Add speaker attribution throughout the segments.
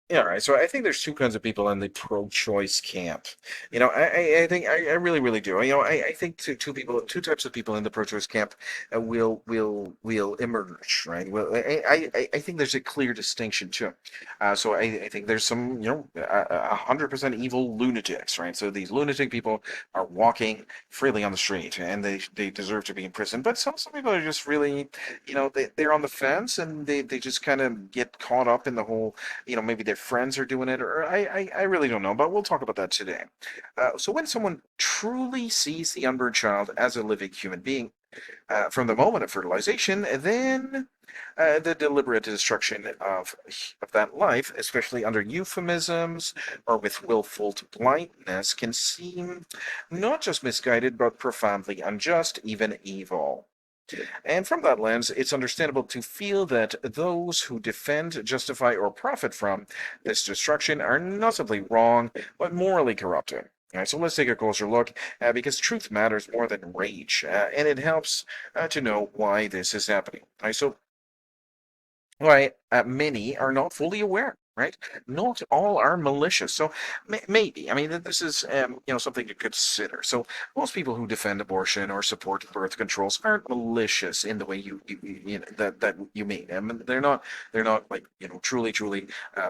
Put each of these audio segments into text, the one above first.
Speaker 1: Yeah, right. So I think there's two kinds of people in the pro-choice camp. I think I really, really do. I think two types of people in the pro-choice camp will emerge, right? Well, I think there's a clear distinction too. So I think there's some, 100% evil lunatics, right? So these lunatic people are walking freely on the street, and they deserve to be in prison. But some people are just really, they're on the fence, and they just kind of get caught up in the whole, maybe their friends are doing it, or I really don't know, but we'll talk about that today. So when someone truly sees the unborn child as a living human being from the moment of fertilization, then the deliberate destruction of that life, especially under euphemisms or with willful blindness, can seem not just misguided but profoundly unjust, even evil. And from that lens, it's understandable to feel that those who defend, justify, or profit from this destruction are not simply wrong, but morally corrupted. All right, so let's take a closer look because truth matters more than rage, and it helps to know why this is happening. All right, so right, many are not fully aware, right? Not all are malicious. So maybe, I mean, this is something to consider. So most people who defend abortion or support birth controls aren't malicious in the way that you mean. I mean, they're not like truly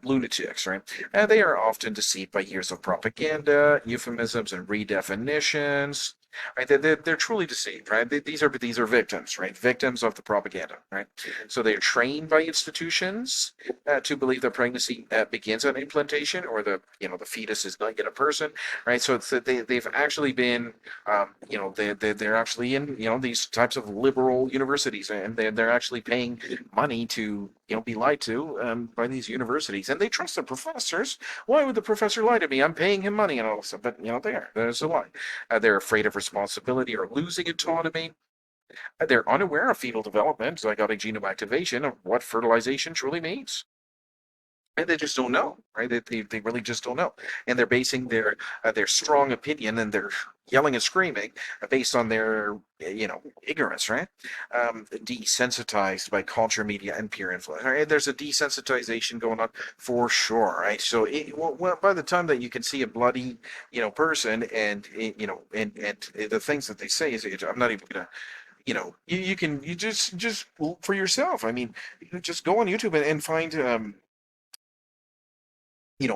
Speaker 1: lunatics, right? They are often deceived by years of propaganda, euphemisms, and redefinitions. Right, they're truly deceived, right? These are victims, right? Victims of the propaganda, right? So they're trained by institutions to believe that pregnancy begins at implantation, or the fetus is not yet a person, right? So it's that they've actually been, they're actually in these types of liberal universities, and they're actually paying money to be lied to by these universities, and they trust the professors. Why would the professor lie to me? I'm paying him money and all this stuff, but there's a lie. They're afraid of responsibility or losing autonomy. They're unaware of fetal development, zygotic genome activation, of what fertilization truly means. And they just don't know, right? They really just don't know. And they're basing their strong opinion and their yelling and screaming based on their, ignorance, right? Desensitized by culture, media, and peer influence. Right? There's a desensitization going on for sure, right? So by the time that you can see a bloody, person and, and the things that they say is, I'm not even gonna you can you just for yourself. I mean, you just go on YouTube and find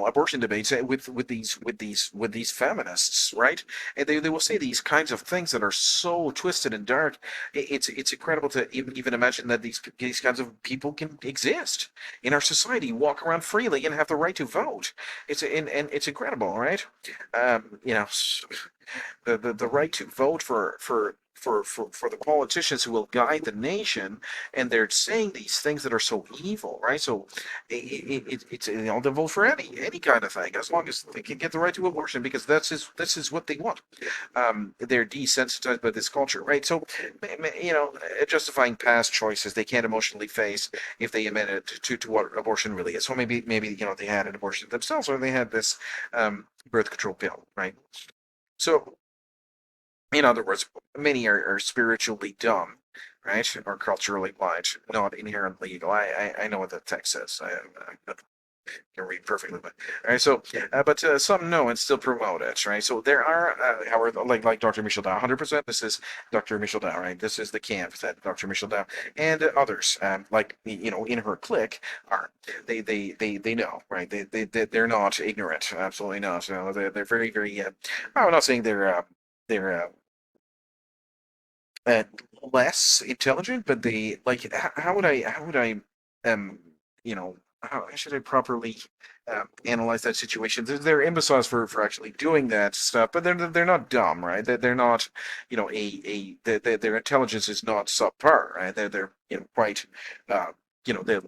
Speaker 1: abortion debates with these feminists, right? And they will say these kinds of things that are so twisted and dark. It's incredible to even imagine that these kinds of people can exist in our society, walk around freely, and have the right to vote. And it's incredible, right? The right to vote for the politicians who will guide the nation, and they're saying these things that are so evil, right? So it's they'll vote for any kind of thing as long as they can get the right to abortion because this is what they want. They're desensitized by this culture, right? So justifying past choices they can't emotionally face if they admit it to what abortion really is. So maybe they had an abortion themselves or they had this birth control pill, right? So, in other words, many are spiritually dumb, right? Or culturally blind, not inherently evil. I know what the text says. I can read perfectly, but all right. So, but some know and still promote it, right? So there are, however, like Dr. Michel Dow, 100%. This is Dr. Michel Dow, right? This is the camp that Dr. Michel Dow and others, like in her clique, are. They know, right? They're not ignorant, absolutely not. No, they're very very. I'm not saying they're uh, less intelligent, but they like how would I um how should I properly analyze that situation? They're imbeciles for actually doing that stuff, but they're not dumb, right? They're not their intelligence is not subpar, right? They're quite uh, they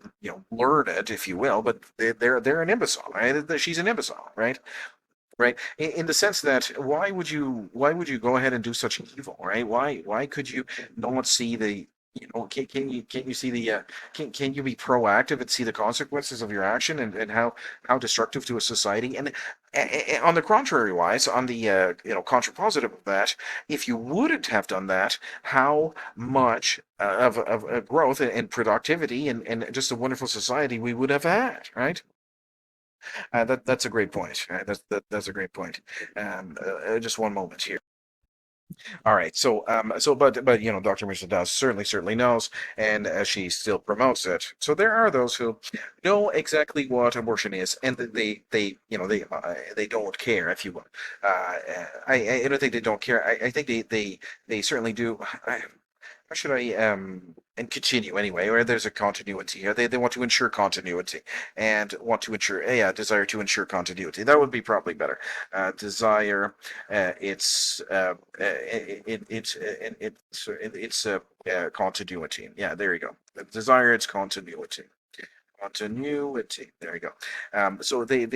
Speaker 1: learned, if you will, but they're an imbecile, right? She's an imbecile, right? Right, in the sense that why would you go ahead and do such evil, right? Why could you not see the can you see the can you be proactive and see the consequences of your action and how destructive to a society? And on the contrary wise, on the contrapositive of that, if you wouldn't have done that, how much of growth and productivity and just a wonderful society we would have had, right? That's a great point. That's a great point. Just one moment here. All right. But Dr. Mitchell does certainly knows, and she still promotes it. So there are those who know exactly what abortion is, and they don't care, if you will. I don't think they don't care. I think they certainly do. How should I and continue anyway, or there's a continuity here. They want to ensure continuity and want to ensure yeah, desire to ensure continuity. That would be probably better. Desire it's continuity. Yeah, there you go. Desire its continuity. Continuity. There you go. So they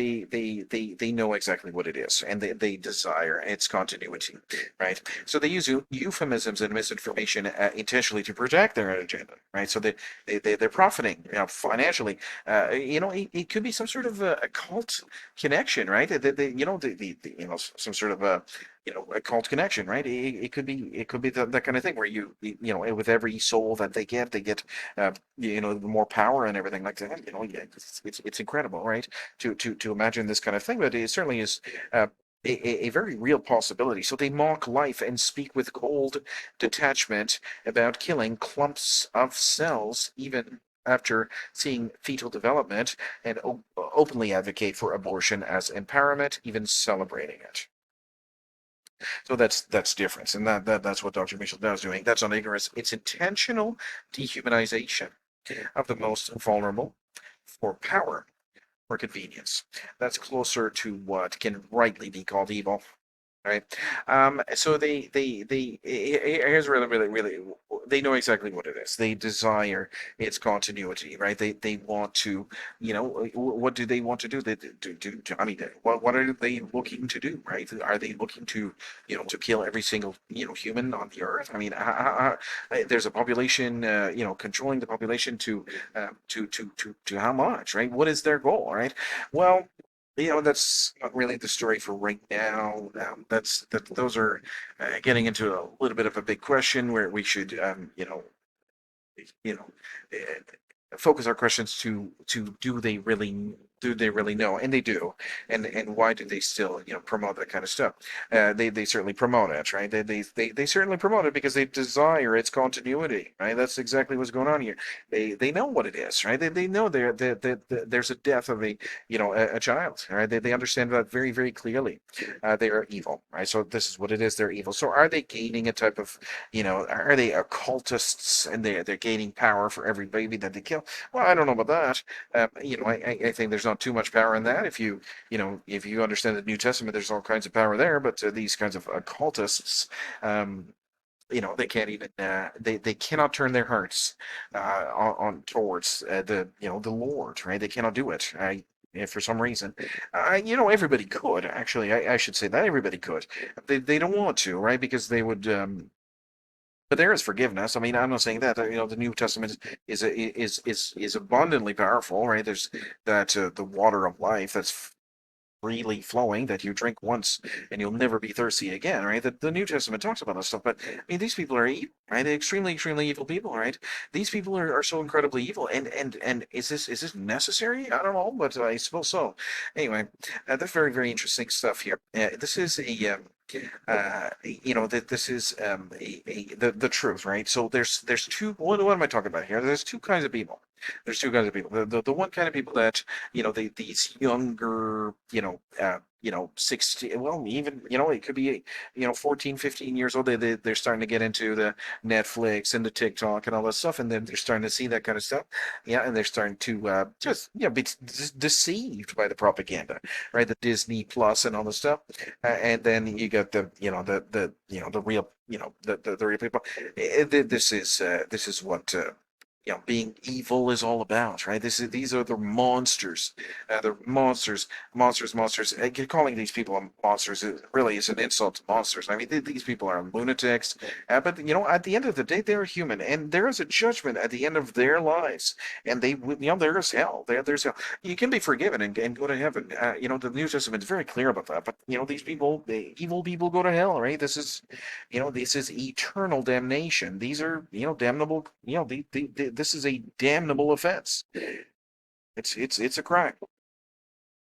Speaker 1: know exactly what it is, and they desire its continuity, right? So they use euphemisms and misinformation intentionally to protect their agenda, right? So they're profiting, financially. It could be some sort of a cult connection, right? Some sort of a cult connection, right? It could be that kind of thing where with every soul that they get more power and everything like that. Yeah, it's incredible, right? To imagine this kind of thing, but it certainly is a very real possibility. So they mock life and speak with cold detachment about killing clumps of cells, even after seeing fetal development, and openly advocate for abortion as empowerment, even celebrating it. So that's difference, and that's what Dr. Mitchell is doing. That's not ignorance; it's intentional dehumanization of the most vulnerable for power or convenience. That's closer to what can rightly be called evil. Right. So here's really, they know exactly what it is. They desire its continuity, right? They want to, what do they want to do? I mean, what are they looking to do, right? Are they looking to, to kill every single, human on the earth? I mean, there's a population, controlling the population to how much, right? What is their goal, right? Well, that's not really the story for right now. Those are getting into a little bit of a big question where we should, you know, focus our questions to do they really know, and they do, and why do they still promote that kind of stuff? They certainly promote it, right? They certainly promote it because they desire its continuity, right? That's exactly what's going on here. They know what it is, right? They know there's a death of a child, right? They understand that very very clearly. They are evil, right? So this is what it is. They're evil. So are they gaining a type of are they occultists, and they're gaining power for every baby that they kill? Well, I don't know about that. I think there's not too much power in that. If you understand the New Testament, there's all kinds of power there. But these kinds of occultists, they can't even they cannot turn their hearts on towards the Lord, right? They cannot do it. For some reason, everybody could actually. I should say that everybody could. They don't want to, right? Because they would. But there is forgiveness. I mean, I'm not saying that. The New Testament is abundantly powerful, right? There's that the water of life that's freely flowing that you drink once and you'll never be thirsty again, right? The New Testament talks about this stuff, but I mean, these people are evil, right? They're extremely evil people, right? These people are so incredibly evil, and is this necessary? I don't know, but I suppose so. Anyway, that's very very interesting stuff here. This is that this is the truth, right? So there's two. What am I talking about here? There's two kinds of people. There's two kinds of people. The one kind of people that these younger 16, well, even it could be 14 15 years old. They're starting to get into the Netflix and the TikTok and all that stuff, and then they're starting to see that kind of stuff. Yeah, and they're starting to just be deceived by the propaganda, right? The Disney Plus and all the stuff. And then you got the real the real people. This is what being evil is all about, right? These are the monsters, monsters. Calling these people monsters really is an insult to monsters. I mean, these people are lunatics, but at the end of the day, they're human, and there is a judgment at the end of their lives, and there's hell. There's hell. You can be forgiven and go to heaven. The New Testament is very clear about that. But these people, the evil people, go to hell, right? This is eternal damnation. These are damnable. This is a damnable offense. It's a crime.